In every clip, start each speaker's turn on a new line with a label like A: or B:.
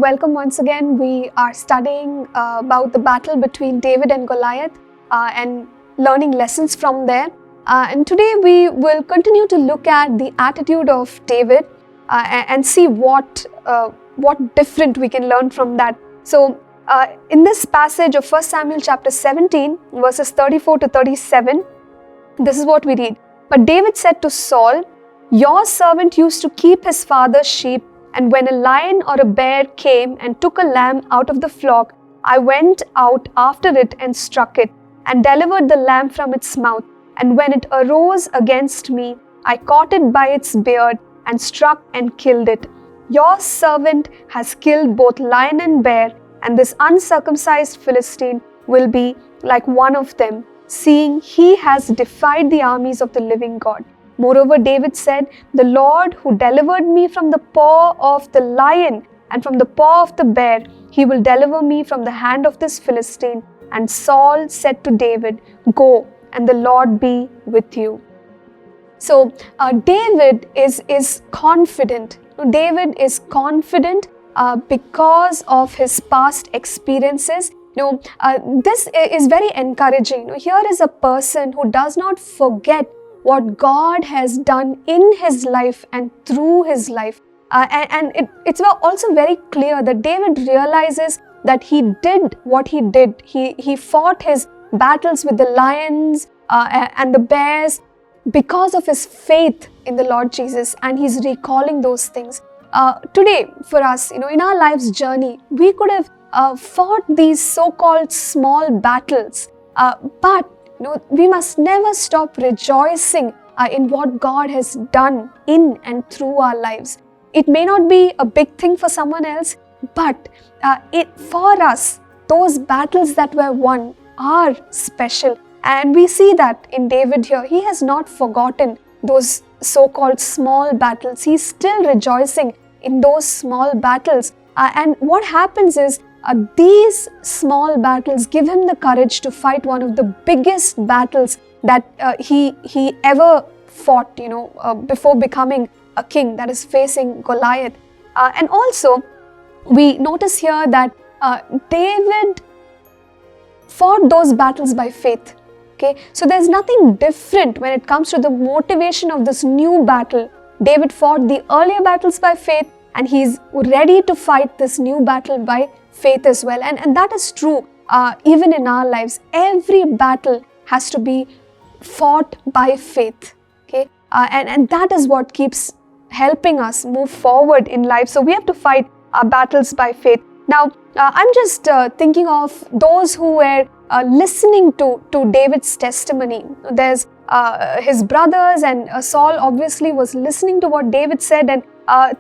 A: welcome once again. We are studying about the battle between David and Goliath and learning lessons from there. And today we will continue to look at the attitude of David and see what different we can learn from that. So in this passage of 1 Samuel chapter 17 verses 34 to 37, this is what we read. But David said to Saul, "Your servant used to keep his father's sheep, and when a lion or a bear came and took a lamb out of the flock, I went out after it and struck it, and delivered the lamb from its mouth. And when it arose against me, I caught it by its beard and struck and killed it. Your servant has killed both lion and bear, and this uncircumcised Philistine will be like one of them, seeing he has defied the armies of the living God." Moreover, David said, "The Lord who delivered me from the paw of the lion and from the paw of the bear, he will deliver me from the hand of this Philistine." And Saul said to David, "Go, and the Lord be with you." So David is confident. David is confident because of his past experiences. This is very encouraging. Here is a person who does not forget what God has done in his life and through his life. It's also very clear that David realizes that he did what he did. He fought his battles with the lions and the bears because of his faith in the Lord Jesus, and he's recalling those things. Today, for us, in our life's journey, we could have fought these so-called small battles, but we must never stop rejoicing in what God has done in and through our lives. It may not be a big thing for someone else, but for us, those battles that were won are special. And we see that in David here. He has not forgotten those so-called small battles. He's still rejoicing in those small battles. And what happens is, these small battles give him the courage to fight one of the biggest battles that he ever fought, before becoming a king, that is facing Goliath. And also, we notice here that David fought those battles by faith. Okay, so there's nothing different when it comes to the motivation of this new battle. David fought the earlier battles by faith, and he's ready to fight this new battle by faith as well. And that is true even in our lives. Every battle has to be fought by faith. Okay, and that is what keeps helping us move forward in life. So we have to fight our battles by faith. Now, I'm just thinking of those who were listening to David's testimony. There's his brothers, and Saul obviously was listening to what David said, and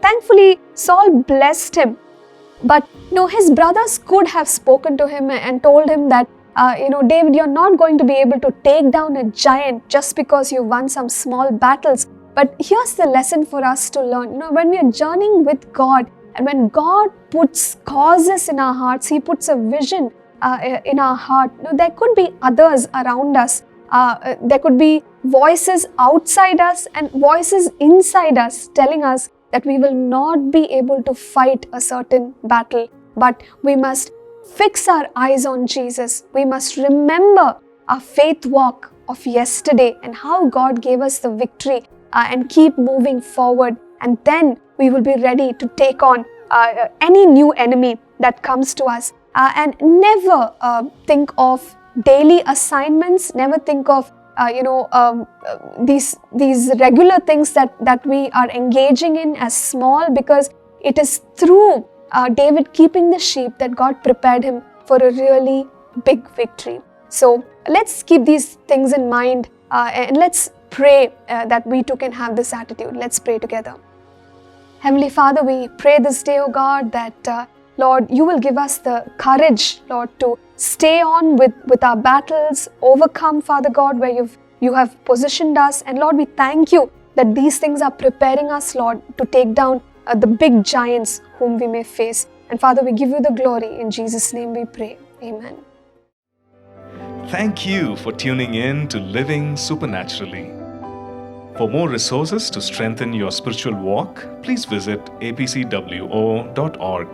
A: thankfully Saul blessed him. But his brothers could have spoken to him and told him that David, you're not going to be able to take down a giant just because you won some small battles. But here's the lesson for us to learn. When we are journeying with God, and when God puts causes in our hearts, He puts a vision in our heart. There could be others around us. There could be voices outside us and voices inside us telling us that we will not be able to fight a certain battle. But we must fix our eyes on Jesus. We must remember our faith walk of yesterday and how God gave us the victory, and keep moving forward. And then we will be ready to take on any new enemy that comes to us. And never think of daily assignments. Never think of these regular things that we are engaging in as small, because it is through David keeping the sheep that God prepared him for a really big victory. So let's keep these things in mind, and let's pray that we too can have this attitude. Let's pray together. Heavenly Father, we pray this day, O God, that Lord, you will give us the courage, Lord, to stay on with our battles, overcome, Father God, where you have positioned us. And Lord, we thank you that these things are preparing us, Lord, to take down the big giants whom we may face. And Father, we give you the glory. In Jesus' name we pray. Amen.
B: Thank you for tuning in to Living Supernaturally. For more resources to strengthen your spiritual walk, please visit apcwo.org.